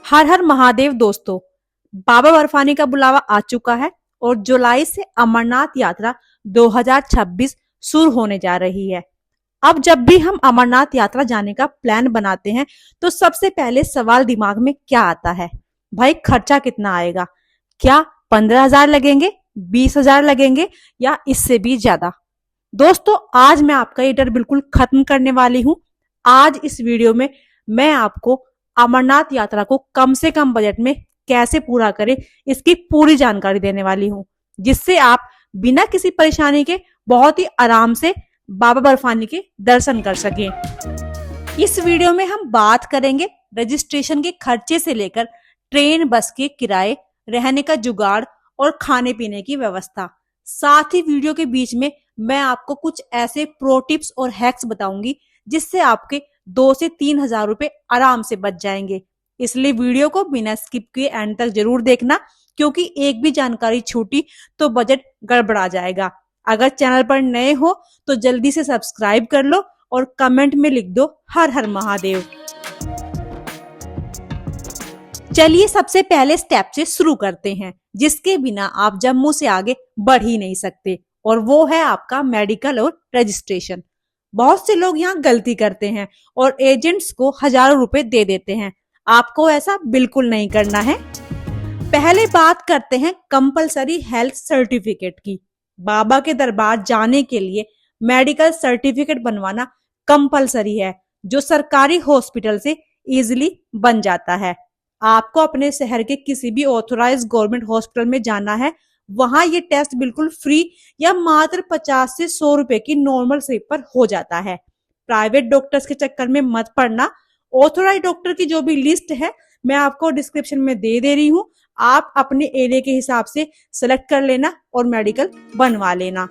हर हर महादेव दोस्तों। बाबा बर्फानी का बुलावा आ चुका है और जुलाई से अमरनाथ यात्रा 2026 शुरू होने जा रही है। अब जब भी हम अमरनाथ यात्रा जाने का प्लान बनाते हैं तो सबसे पहले सवाल दिमाग में क्या आता है? भाई खर्चा कितना आएगा? क्या 15,000 लगेंगे, 20,000 लगेंगे या इससे भी ज्यादा? दोस्तों आज मैं आपका ये डर बिल्कुल खत्म करने वाली हूँ। आज इस वीडियो में मैं आपको अमरनाथ यात्रा को कम से कम बजट में कैसे पूरा करें इसकी पूरी जानकारी देने वाली हूँ, जिससे आप बिना किसी परेशानी के बहुत ही आराम से बाबा बर्फानी के दर्शन कर सकें। इस वीडियो में हम बात करेंगे रजिस्ट्रेशन के खर्चे से लेकर ट्रेन बस के किराए, रहने का जुगाड़ और खाने पीने की व्यवस्था। साथ ही वीडियो के बीच में मैं आपको कुछ ऐसे प्रो टिप्स और हैक्स बताऊंगी जिससे आपके 2 से 3,000 रुपए आराम से बच जाएंगे। इसलिए वीडियो को बिना स्किप किए एंड तक जरूर देखना, क्योंकि एक भी जानकारी छूटी तो बजट गड़बड़ा जाएगा। अगर चैनल पर नए हो तो जल्दी से सब्सक्राइब कर लो और कमेंट में लिख दो हर हर महादेव। चलिए सबसे पहले स्टेप से शुरू करते हैं, जिसके बिना आप जम्मू से आगे बढ़ ही नहीं सकते, और वो है आपका मेडिकल और रजिस्ट्रेशन। बहुत से लोग यहाँ गलती करते हैं और एजेंट्स को हजारों रुपए दे देते हैं। आपको ऐसा बिल्कुल नहीं करना है। पहले बात करते हैं कंपलसरी हेल्थ सर्टिफिकेट की। बाबा के दरबार जाने के लिए मेडिकल सर्टिफिकेट बनवाना कंपलसरी है, जो सरकारी हॉस्पिटल से इजीली बन जाता है। आपको अपने शहर के किसी भी ऑथोराइज गवर्नमेंट हॉस्पिटल में जाना है, वहां ये टेस्ट बिल्कुल फ्री या मात्र 50 से 100 रुपए की नॉर्मल स्लिप पर हो जाता है। प्राइवेट डॉक्टर्स के चक्कर में मत पड़ना। ऑथोराइज डॉक्टर की जो भी लिस्ट है मैं आपको डिस्क्रिप्शन में दे रही हूँ, आप अपने एरिया के हिसाब से सेलेक्ट कर लेना और मेडिकल बनवा लेना।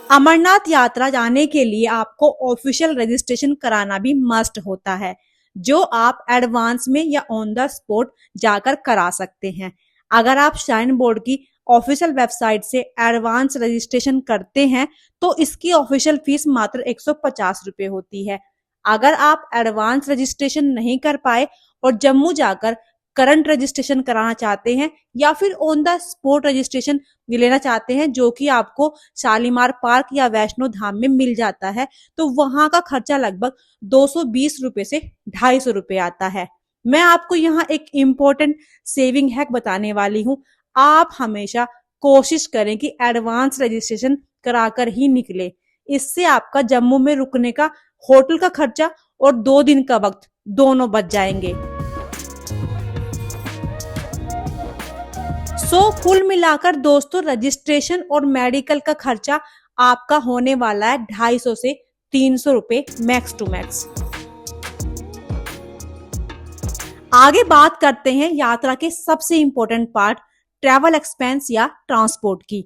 अमरनाथ यात्रा जाने के लिए आपको ऑफिशियल रजिस्ट्रेशन कराना भी मस्ट होता है, जो आप एडवांस में या ऑन द स्पॉट जाकर करा सकते हैं। अगर आप श्राइन बोर्ड की ऑफिशियल वेबसाइट से एडवांस रजिस्ट्रेशन करते हैं तो इसकी ऑफिशियल फीस मात्र 150 रुपए होती है। अगर आप एडवांस रजिस्ट्रेशन नहीं कर पाए और जम्मू जाकर करंट रजिस्ट्रेशन कराना चाहते हैं या फिर ऑन द स्पॉट रजिस्ट्रेशन लेना चाहते हैं, जो कि आपको शालीमार पार्क या वैष्णो धाम में मिल जाता है, तो वहां का खर्चा लगभग 220 रुपए से 250 रुपए आता है। मैं आपको यहाँ एक इम्पोर्टेंट सेविंग हैक बताने वाली हूँ। आप हमेशा कोशिश करें कि एडवांस रजिस्ट्रेशन कराकर ही निकले। इससे आपका जम्मू में रुकने का, होटल का खर्चा और 2 दिन का वक्त दोनों बच जाएंगे। कुल मिलाकर दोस्तों रजिस्ट्रेशन और मेडिकल का खर्चा आपका होने वाला है 250 से 300 रुपए मैक्स टू मैक्स। आगे बात करते हैं यात्रा के सबसे इंपॉर्टेंट पार्ट, ट्रैवल एक्सपेंस या ट्रांसपोर्ट की।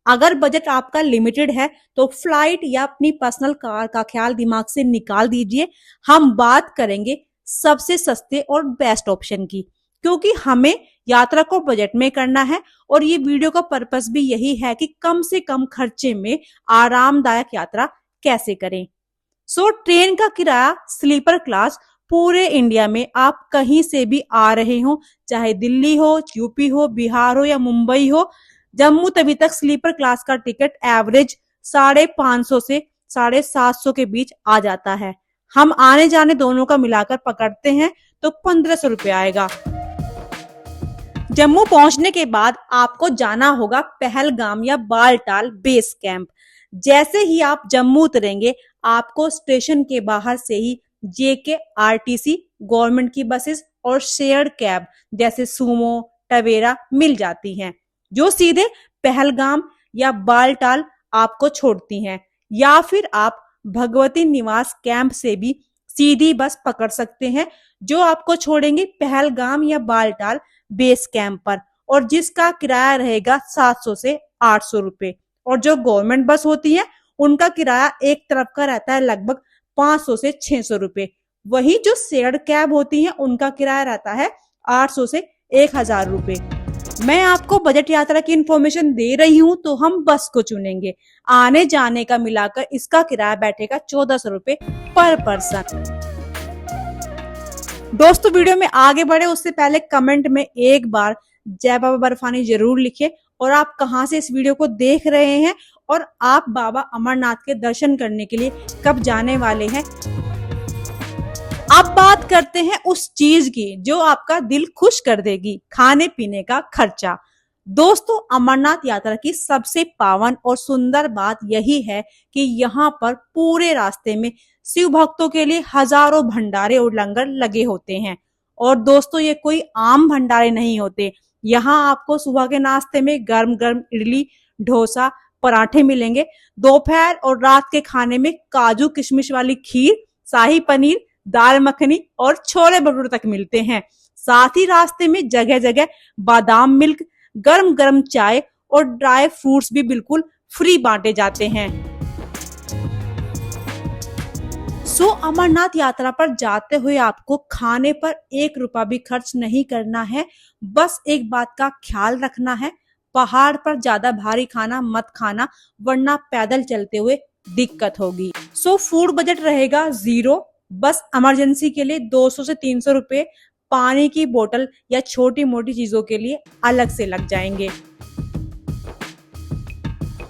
अगर बजट आपका लिमिटेड है तो फ्लाइट या अपनी पर्सनल कार का ख्याल दिमाग से निकाल दीजिए। हम बात करेंगे सबसे सस्ते और बेस्ट ऑप्शन की, क्योंकि हमें यात्रा को बजट में करना है और ये वीडियो का पर्पस भी यही है कि कम से कम खर्चे में आरामदायक यात्रा कैसे करें। ट्रेन का किराया स्लीपर क्लास पूरे इंडिया में आप कहीं से भी आ रहे हो, चाहे दिल्ली हो, यूपी हो, बिहार हो या मुंबई हो, जम्मू तवी तक स्लीपर क्लास का टिकट एवरेज 550 से 750 के बीच आ जाता है। हम आने जाने दोनों का मिलाकर पकड़ते हैं तो 1500 रुपए आएगा। जम्मू पहुंचने के बाद आपको जाना होगा पहलगाम या बालटाल बेस कैंप। जैसे ही आप जम्मू उतरेंगे आपको स्टेशन के बाहर से ही JKRTC गवर्नमेंट की बसेस और शेयर्ड कैब जैसे सुमो, टवेरा मिल जाती हैं, जो सीधे पहलगाम या बालटाल आपको छोड़ती हैं। या फिर आप भगवती निवास कैंप से भी सीधी बस पकड़ सकते हैं, जो आपको छोड़ेंगे पहलगाम या बालटाल बेस कैंप पर, और जिसका किराया रहेगा 700 से 800 रुपए। और जो गवर्नमेंट बस होती है उनका किराया एक तरफ का रहता है लगभग 500 से 600 रुपए। वही जो शेयर्ड कैब होती है उनका किराया रहता है 800 से 1000 रुपए। मैं आपको बजट यात्रा की इंफॉर्मेशन दे रही हूं तो हम बस को चुनेंगे। आने जाने का मिलाकर इसका किराया बैठेगा 1400 रुपए पर पर्सन। दोस्तों वीडियो में आगे बढ़े उससे पहले कमेंट में एक बार जय बाबा बर्फानी जरूर लिखे और आप कहां से इस वीडियो को देख रहे हैं और आप बाबा अमरनाथ के दर्शन करने के लिए कब जाने वाले हैं। अब बात करते हैं उस चीज की जो आपका दिल खुश कर देगी, खाने पीने का खर्चा। दोस्तों अमरनाथ यात्रा की सबसे पावन और सुंदर बात यही है कि यहाँ पर पूरे रास्ते में शिव भक्तों के लिए हजारों भंडारे और लंगर लगे होते हैं। और दोस्तों ये कोई आम भंडारे नहीं होते, यहाँ आपको सुबह के नाश्ते में गर्म गर्म इडली, डोसा, पराठे मिलेंगे। दोपहर और रात के खाने में काजू किशमिश वाली खीर, शाही पनीर, दाल मखनी और छोले भटूरे तक मिलते हैं। साथ ही रास्ते में जगह जगह बादाम मिल्क, गर्म गर्म चाय और ड्राई फ्रूट्स भी बिल्कुल फ्री बांटे जाते हैं। अमरनाथ यात्रा पर जाते हुए आपको खाने पर 1 रुपया भी खर्च नहीं करना है। बस एक बात का ख्याल रखना है, पहाड़ पर ज्यादा भारी खाना मत खाना वरना पैदल चलते हुए दिक्कत होगी। फूड बजट रहेगा 0। बस इमरजेंसी के लिए 200 से 300 रुपए पानी की बोतल या छोटी मोटी चीजों के लिए अलग से लग जाएंगे।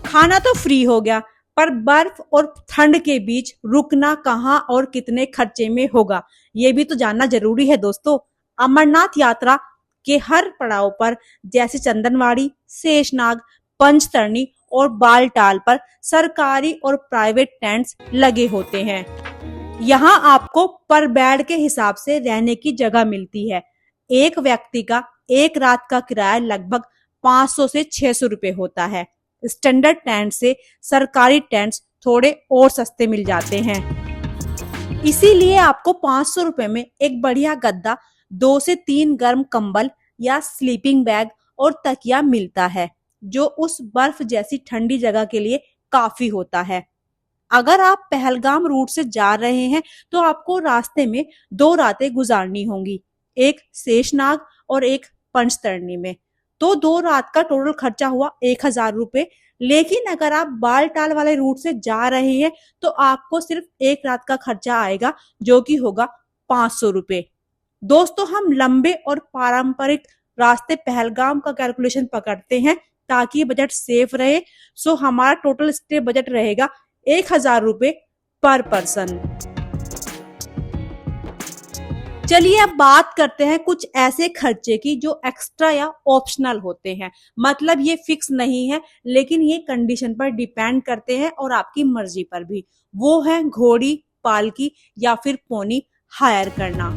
खाना तो फ्री हो गया, पर बर्फ और ठंड के बीच रुकना कहाँ और कितने खर्चे में होगा ये भी तो जानना जरूरी है। दोस्तों अमरनाथ यात्रा के हर पड़ाव पर जैसे चंदनवाड़ी, शेषनाग, पंचतरणी और बालटाल पर सरकारी और प्राइवेट टेंट्स लगे होते हैं। यहाँ आपको पर बेड के हिसाब से रहने की जगह मिलती है। एक व्यक्ति का एक रात का किराया लगभग 500 से 600 रुपए होता है। स्टैंडर्ड टेंट से सरकारी टेंट्स थोड़े और सस्ते मिल जाते हैं। इसीलिए आपको 500 रुपए में एक बढ़िया गद्दा, 2 से 3 गर्म कंबल या स्लीपिंग बैग और तकिया मिलता है, जो उस बर्फ जैसी ठंडी जगह के लिए काफी होता है। अगर आप पहलगाम रूट से जा रहे हैं तो आपको रास्ते में 2 रातें गुजारनी होंगी, एक शेषनाग और एक पंचतरणी में। तो 2 रात का टोटल खर्चा हुआ 1000 रुपए। लेकिन अगर आप बालटाल वाले रूट से जा रहे हैं तो आपको सिर्फ 1 रात का खर्चा आएगा जो कि होगा 500 रुपए। दोस्तों हम लंबे और पारंपरिक रास्ते पहलगाम का कैलकुलेशन पकड़ते हैं ताकि बजट सेफ रहे। हमारा टोटल स्टे बजट रहेगा 1000 रुपए पर पर्सन। चलिए अब बात करते हैं कुछ ऐसे खर्चे की जो एक्स्ट्रा या ऑप्शनल होते हैं, मतलब ये फिक्स नहीं है लेकिन ये कंडीशन पर डिपेंड करते हैं और आपकी मर्जी पर भी। वो है घोड़ी, पालकी या फिर पोनी हायर करना।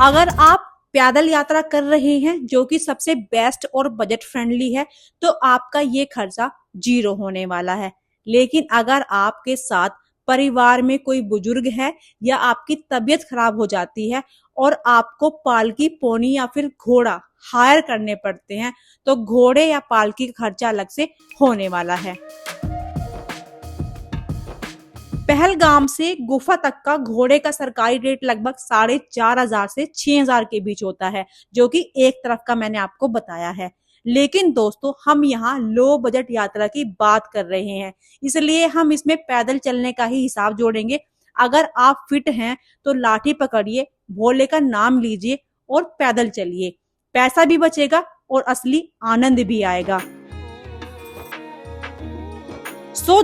अगर आप पैदल यात्रा कर रहे हैं जो कि सबसे बेस्ट और बजट फ्रेंडली है तो आपका ये खर्चा 0 होने वाला है। लेकिन अगर आपके साथ परिवार में कोई बुजुर्ग है या आपकी तबीयत खराब हो जाती है और आपको पालकी, पोनी या फिर घोड़ा हायर करने पड़ते हैं तो घोड़े या पालकी का खर्चा अलग से होने वाला है। पहलगाम से गुफा तक का घोड़े का सरकारी रेट लगभग 4500 से 6000 के बीच होता है, जो कि एक तरफ का मैंने आपको बताया है। लेकिन दोस्तों हम यहाँ लो बजट यात्रा की बात कर रहे हैं, इसलिए हम इसमें पैदल चलने का ही हिसाब जोड़ेंगे। अगर आप फिट हैं तो लाठी पकड़िए, भोले का नाम लीजिए और पैदल चलिए। पैसा भी बचेगा और असली आनंद भी आएगा।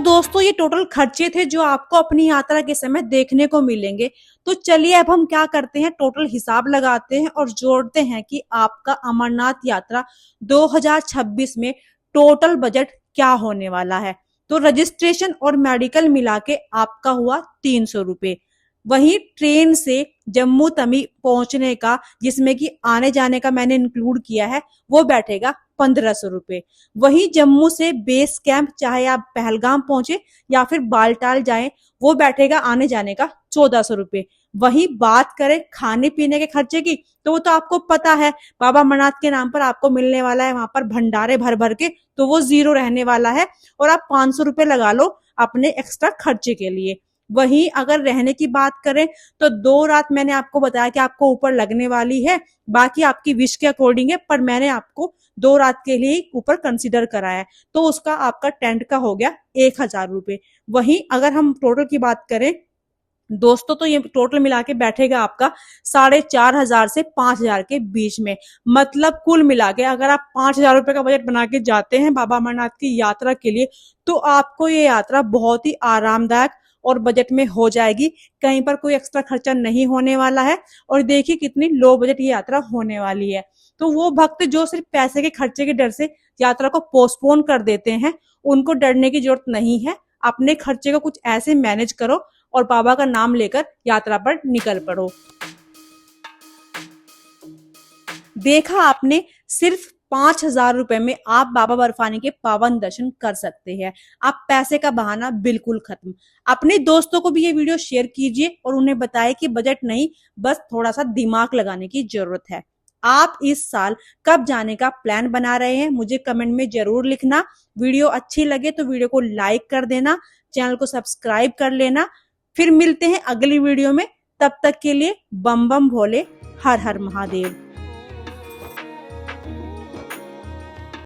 दोस्तों ये टोटल खर्चे थे जो आपको अपनी यात्रा के समय देखने को मिलेंगे। तो चलिए अब हम क्या करते हैं, टोटल हिसाब लगाते हैं और जोड़ते हैं कि आपका अमरनाथ यात्रा 2026 में टोटल बजट क्या होने वाला है। तो रजिस्ट्रेशन और मेडिकल मिला के आपका हुआ 300 रुपए। वहीं ट्रेन से जम्मू तवी पहुंचने का, जिसमें कि आने जाने का मैंने इंक्लूड किया है, वो बैठेगा 1500 रुपए। वहीं जम्मू से बेस कैंप, चाहे आप पहलगाम पहुंचे या फिर बालटाल जाएं, वो बैठेगा आने जाने का 1400 रुपए। वहीं बात करें खाने पीने के खर्चे की तो वो तो आपको पता है, बाबा अमरनाथ के नाम पर आपको मिलने वाला है वहां पर भंडारे भर भर के, तो वो 0 रहने वाला है और आप 500 रुपए लगा लो अपने एक्स्ट्रा खर्चे के लिए। वहीं अगर रहने की बात करें तो 2 रात मैंने आपको बताया कि आपको ऊपर लगने वाली है, बाकी आपकी विश के अकॉर्डिंग है, पर मैंने आपको 2 रात के लिए ऊपर कंसीडर कराया है, तो उसका आपका टेंट का हो गया 1000 रुपए। वहीं अगर हम टोटल की बात करें दोस्तों तो ये टोटल मिला के बैठेगा आपका 4,500 से 5,000 के बीच में। मतलब कुल मिला के अगर आप 5,000 रुपए का बजट बना के जाते हैं बाबा अमरनाथ की यात्रा के लिए, तो आपको ये यात्रा बहुत ही आरामदायक और बजट में हो जाएगी। कहीं पर कोई एक्स्ट्रा खर्चा नहीं होने वाला है। और देखिए कितनी लो बजट ये यात्रा होने वाली है। तो वो भक्त जो सिर्फ पैसे के खर्चे के डर से यात्रा को पोस्टपोन कर देते हैं, उनको डरने की जरूरत नहीं है। अपने खर्चे को कुछ ऐसे मैनेज करो और बाबा का नाम लेकर यात्रा पर निकल पड़ो। देखा आपने, सिर्फ 5,000 रुपए में आप बाबा बर्फानी के पावन दर्शन कर सकते हैं। आप पैसे का बहाना बिल्कुल खत्म। अपने दोस्तों को भी ये वीडियो शेयर कीजिए और उन्हें बताएं कि बजट नहीं, बस थोड़ा सा दिमाग लगाने की जरूरत है। आप इस साल कब जाने का प्लान बना रहे हैं, मुझे कमेंट में जरूर लिखना। वीडियो अच्छी लगे तो वीडियो को लाइक कर देना, चैनल को सब्सक्राइब कर लेना। फिर मिलते हैं अगली वीडियो में। तब तक के लिए बम बम भोले, हर हर महादेव।